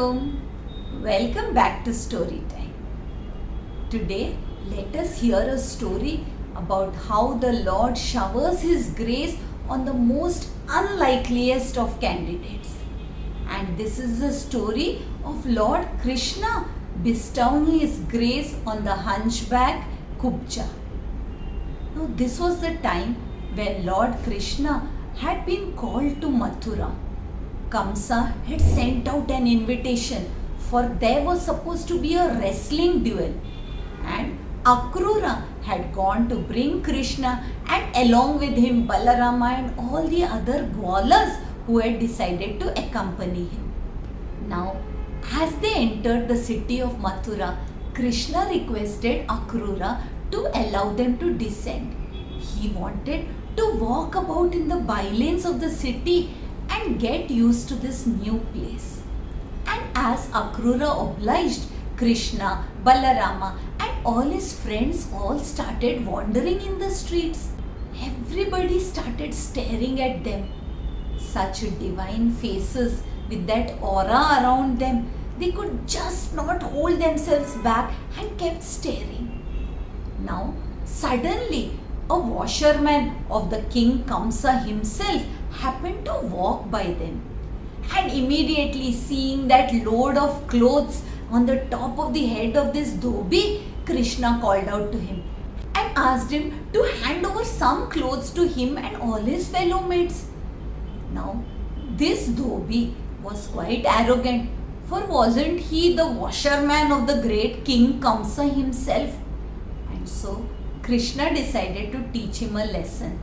Welcome back to Story Time. Today, let us hear a story about how the Lord showers His grace on the most unlikeliest of candidates. And this is the story of Lord Krishna bestowing His grace on the hunchback Kubja. Now, this was the time when Lord Krishna had been called to Mathura. Kamsa had sent out an invitation for there was supposed to be a wrestling duel, and Akrura had gone to bring Krishna and along with him Balarama and all the other Gwalas who had decided to accompany him. Now, as they entered the city of Mathura, Krishna requested Akrura to allow them to descend. He wanted to walk about in the bylanes of the city and get used to this new place. And as Akrura obliged, Krishna, Balarama and all his friends all started wandering in the streets. Everybody started staring at them. Such divine faces with that aura around them, they could just not hold themselves back and kept staring. Now, suddenly, a washerman of the king Kamsa himself happened to walk by them, and immediately seeing that load of clothes on the top of the head of this dhobi, Krishna called out to him and asked him to hand over some clothes to him and all his fellow mates. Now, this dhobi was quite arrogant, for wasn't he the washerman of the great king Kamsa himself? And so Krishna decided to teach him a lesson.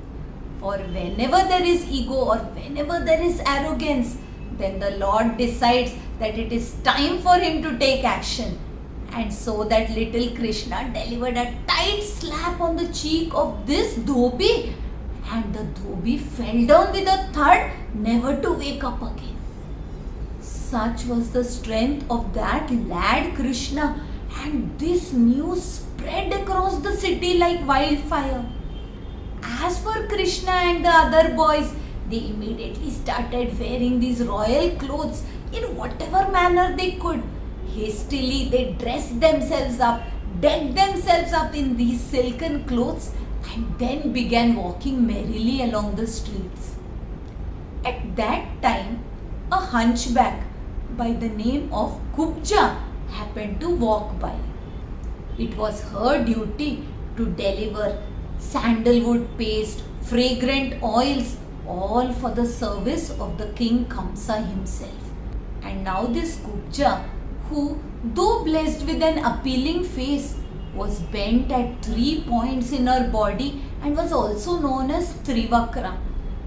For whenever there is ego or whenever there is arrogance, then the Lord decides that it is time for him to take action. And so that little Krishna delivered a tight slap on the cheek of this dhobi, and the dhobi fell down with a thud, never to wake up again. Such was the strength of that lad Krishna, and this news spread across the city like wildfire. As for Krishna and the other boys, they immediately started wearing these royal clothes in whatever manner they could. Hastily they dressed themselves up, decked themselves up in these silken clothes, and then began walking merrily along the streets. At that time, a hunchback by the name of Kubja happened to walk by. It was her duty to deliver sandalwood paste, fragrant oils, all for the service of the king Kamsa himself. And now this Kubja, who though blessed with an appealing face, was bent at 3 points in her body and was also known as Trivakra.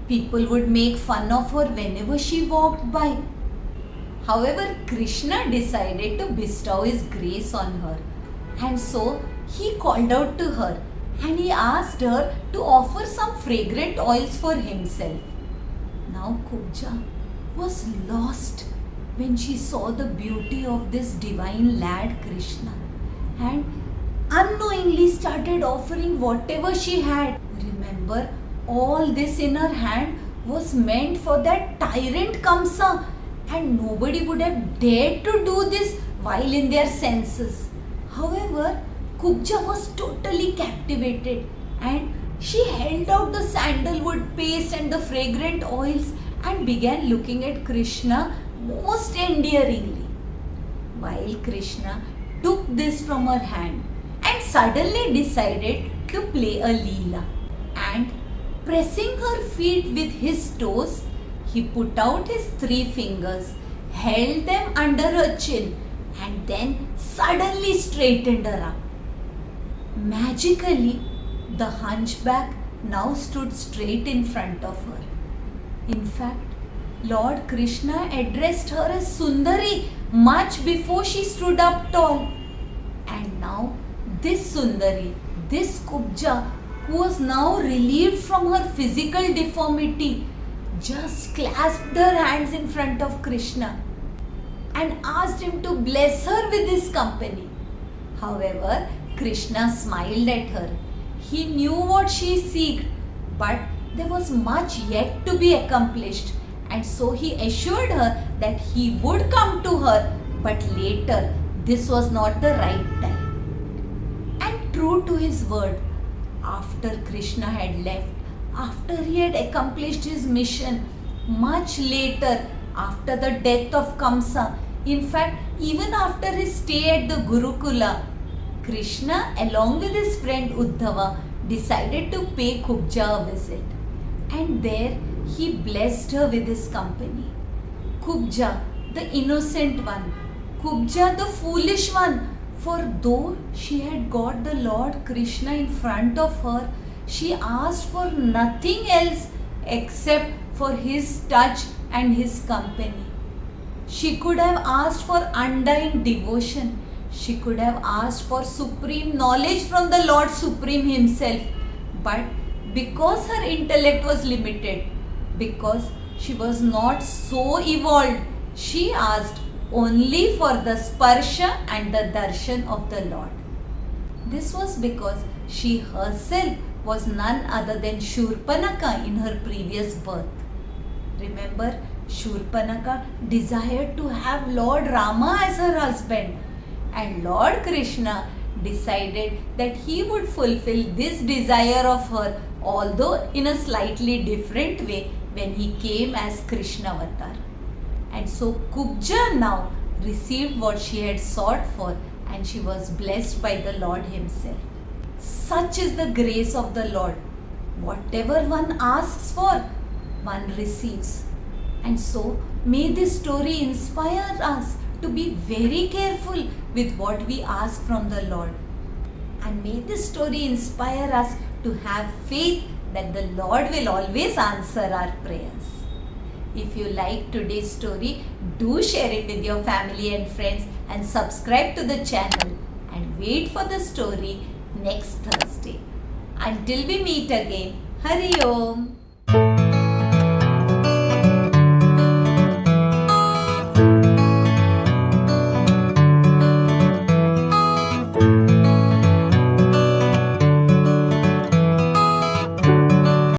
People would make fun of her whenever she walked by. However, Krishna decided to bestow his grace on her, and so he called out to her and he asked her to offer some fragrant oils for himself. Now Kubja was lost when she saw the beauty of this divine lad Krishna, and unknowingly started offering whatever she had. Remember, all this in her hand was meant for that tyrant Kamsa, and nobody would have dared to do this while in their senses. However, Kubja was totally captivated, and she held out the sandalwood paste and the fragrant oils and began looking at Krishna most endearingly. While Krishna took this from her hand and suddenly decided to play a leela, and pressing her feet with his toes, he put out his 3 fingers, held them under her chin, and then suddenly straightened her up. Magically, the hunchback now stood straight in front of her. In fact, Lord Krishna addressed her as Sundari much before she stood up tall. And now, this Sundari, this Kubja, who was now relieved from her physical deformity, just clasped her hands in front of Krishna and asked him to bless her with his company. However, Krishna smiled at her. He knew what she sought, but there was much yet to be accomplished, and so he assured her that he would come to her But later, this was not the right time. And true to his word, after Krishna had left, after he had accomplished his mission, much later, after the death of Kamsa, in fact, even after his stay at the Gurukula, Krishna, along with his friend Uddhava, decided to pay Kubja a visit. And there he blessed her with his company. Kubja, the innocent one, Kubja, the foolish one, for though she had got the Lord Krishna in front of her, she asked for nothing else except for his touch and his company. She could have asked for undying devotion. She could have asked for supreme knowledge from the Lord Supreme Himself. But because her intellect was limited, because she was not so evolved, she asked only for the sparsha and the darshan of the Lord. This was because she herself was none other than Shurpanaka in her previous birth. Remember, Shurpanaka desired to have Lord Rama as her husband, and Lord Krishna decided that he would fulfill this desire of her, although in a slightly different way, when he came as Krishna Avatar. And so Kubja now received what she had sought for, and she was blessed by the Lord Himself. Such is the grace of the Lord. Whatever one asks for, one receives. And so may this story inspire us to be very careful with what we ask from the Lord. And may this story inspire us to have faith that the Lord will always answer our prayers. If you like today's story, do share it with your family and friends and subscribe to the channel and wait for the story next Thursday. Until we meet again, Hari Om.